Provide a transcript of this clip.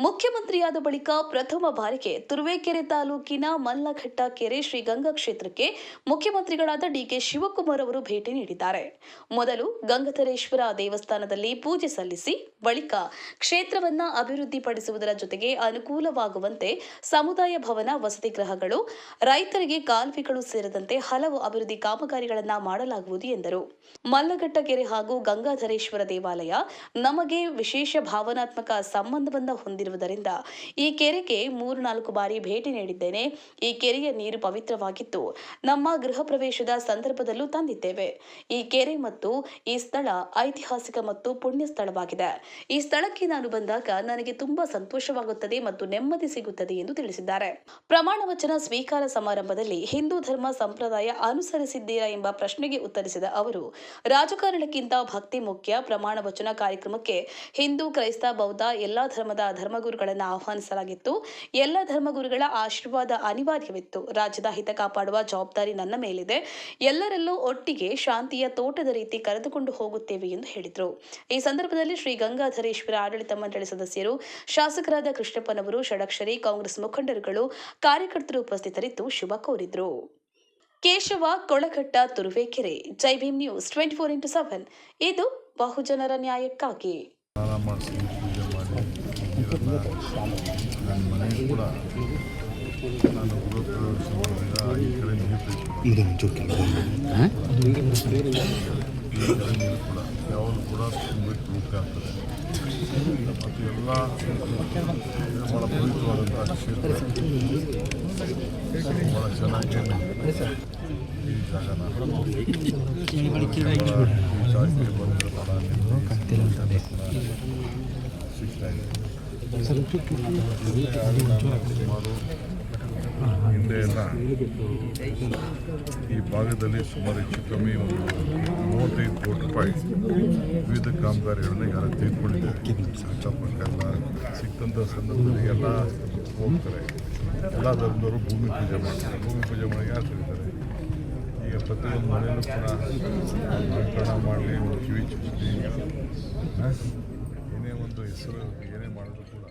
ಮುಖ್ಯಮಂತ್ರಿಯಾದ ಬಳಿಕ ಪ್ರಥಮ ಬಾರಿಗೆ ತುರುವೇಕೆರೆ ತಾಲೂಕಿನ ಮಲ್ಲಘಟ್ಟ ಕೆರೆ ಶ್ರೀಗಂಗಾ ಕ್ಷೇತ್ರಕ್ಕೆ ಮುಖ್ಯಮಂತ್ರಿಗಳಾದ ಡಿಕೆ ಶಿವಕುಮಾರ್ ಅವರು ಭೇಟಿ ನೀಡಿದ್ದಾರೆ. ಮೊದಲು ಗಂಗಾಧರೇಶ್ವರ ದೇವಸ್ಥಾನದಲ್ಲಿ ಪೂಜೆ ಸಲ್ಲಿಸಿ ಬಳಿಕ ಕ್ಷೇತ್ರವನ್ನ ಅಭಿವೃದ್ಧಿಪಡಿಸುವುದರ ಜೊತೆಗೆ ಅನುಕೂಲವಾಗುವಂತೆ ಸಮುದಾಯ ಭವನ, ವಸತಿ ಗೃಹಗಳು, ರೈತರಿಗೆ ಕಾಲುವೆಗಳು ಸೇರಿದಂತೆ ಹಲವು ಅಭಿವೃದ್ಧಿ ಕಾಮಗಾರಿಗಳನ್ನು ಮಾಡಲಾಗುವುದು ಎಂದರು. ಮಲ್ಲಘಟ್ಟ ಕೆರೆ ಹಾಗೂ ಗಂಗಾಧರೇಶ್ವರ ದೇವಾಲಯ ನಮಗೆ ವಿಶೇಷ ಭಾವನಾತ್ಮಕ ಸಂಬಂಧವನ್ನು ಹೊಂದಿರುವುದರಿಂದ ಈ ಕೆರೆಗೆ 3-4 ಬಾರಿ ಭೇಟಿ ನೀಡಿದ್ದೇನೆ. ಈ ಕೆರೆಯ ನೀರು ಪವಿತ್ರವಾಗಿದ್ದು ನಮ್ಮ ಗೃಹ ಪ್ರವೇಶದ ಸಂದರ್ಭದಲ್ಲೂ ತಂದಿದ್ದೇವೆ. ಈ ಕೆರೆ ಮತ್ತು ಈ ಸ್ಥಳ ಐತಿಹಾಸಿಕ ಮತ್ತು ಪುಣ್ಯ ಸ್ಥಳವಾಗಿದೆ. ಈ ಸ್ಥಳಕ್ಕೆ ನಾನು ಬಂದಾಗ ನನಗೆ ತುಂಬಾ ಸಂತೋಷವಾಗುತ್ತದೆ ಮತ್ತು ನೆಮ್ಮದಿ ಸಿಗುತ್ತದೆ ಎಂದು ತಿಳಿಸಿದ್ದಾರೆ. ಪ್ರಮಾಣ ವಚನ ಸ್ವೀಕಾರ ಸಮಾರಂಭದಲ್ಲಿ ಹಿಂದೂ ಧರ್ಮ ಸಂಪ್ರದಾಯ ಅನುಸರಿಸಿದ್ದೀರಾ ಎಂಬ ಪ್ರಶ್ನೆಗೆ ಉತ್ತರಿಸಿದ ಅವರು, ರಾಜಕಾರಣಕ್ಕಿಂತ ಭಕ್ತಿ ಮುಖ್ಯ. ಪ್ರಮಾಣ ವಚನ ಕಾರ್ಯಕ್ರಮಕ್ಕೆ ಹಿಂದೂ, ಕ್ರೈಸ್ತ, ಬೌದ್ಧ ಎಲ್ಲ ಧರ್ಮದ ಧರ್ಮಗುರುಗಳನ್ನು ಆಹ್ವಾನಿಸಲಾಗಿತ್ತು. ಎಲ್ಲ ಧರ್ಮಗುರುಗಳ ಆಶೀರ್ವಾದ ಅನಿವಾರ್ಯವಿತ್ತು. ರಾಜ್ಯದ ಹಿತ ಕಾಪಾಡುವ ಜವಾಬ್ದಾರಿ ನನ್ನ ಮೇಲಿದೆ. ಎಲ್ಲರಲ್ಲೂ ಒಟ್ಟಿಗೆ ಶಾಂತಿಯ ತೋಟದ ರೀತಿ ಕರೆದುಕೊಂಡು ಹೋಗುತ್ತೇವೆ ಎಂದು ಹೇಳಿದರು. ಈ ಸಂದರ್ಭದಲ್ಲಿ ಶ್ರೀ ಗಂಗಾಧರೇಶ್ವರ ಆಡಳಿತ ಮಂಡಳಿ ಸದಸ್ಯರು, ಶಾಸಕರಾದ ಕೃಷ್ಣಪ್ಪನವರು, ಷಡಕ್ಷರಿ, ಕಾಂಗ್ರೆಸ್ ಮುಖಂಡರುಗಳು, ಕಾರ್ಯಕರ್ತರು ಉಪಸ್ಥಿತರಿದ್ದು ಶುಭ ಕೋರಿದರು. ಕೇಶವ ಕೊಳಘಟ್ಟ, ತುರುವೇಕೆರೆ. ಜೈ ಭೀಮ್ ನ್ಯೂಸ್ 24x7. ಇದು ಬಹುಜನರ ನ್ಯಾಯಕ್ಕಾಗಿ. ಯಾವುದು ಕೂಡ ತುಂಬಕ್ಕೆ ಮುಖ್ಯ ಆಗ್ತದೆ ಮತ್ತು ಎಲ್ಲ ಭಾಳ ಪವಿತ್ರವಾದಂಥ ಕ್ಷೇತ್ರ ಭಾಳ ಚೆನ್ನಾಗಿ ಈ ಜಾಗನ ಜಾಸ್ತಿ ಬಂದ ಸಿಗ್ತಾ ಇದೆ. ಸುಮಾರು ಹಿಂದೆ ಎಲ್ಲ ಈ ಭಾಗದಲ್ಲಿ ಸುಮಾರು ಹೆಚ್ಚು ಕಮ್ಮಿ ಒಂದು 35 ಕೋಟಿ ರೂಪಾಯಿ ವಿವಿಧ ಕಾಮಗಾರಿಗಳನ್ನ ಈಗಾಗಲೇ ತೆಗೆದುಕೊಂಡಿದ್ದಾರೆ. ಕಷ್ಟಪಟ್ಟೆಲ್ಲ ಸಿಕ್ತಂಥ ಸಂದರ್ಭದಲ್ಲಿ ಎಲ್ಲ ಹೋಗ್ತಾರೆ. ಎಲ್ಲ ಧರ್ಮದವರು ಭೂಮಿ ಪೂಜೆ ಮಾಡ್ತಾರೆ. ಭೂಮಿ ಪೂಜೆ ಮಾಡಿ ಯಾರು ಸಿಗ್ತಾರೆ? ಈಗ ಪ್ರತಿಯೊಂದು ಮನೆಯಲ್ಲೂ ಕೂಡ ನಾಮಕರಣ ಮಾಡಲಿ, ಒಂದು ಕಿವಿ ಚುಚ್ಚಲಿ, ಏನೇ ಒಂದು ಹೆಸರು ಏನೇ ಮಾಡಿದ್ರು ಕೂಡ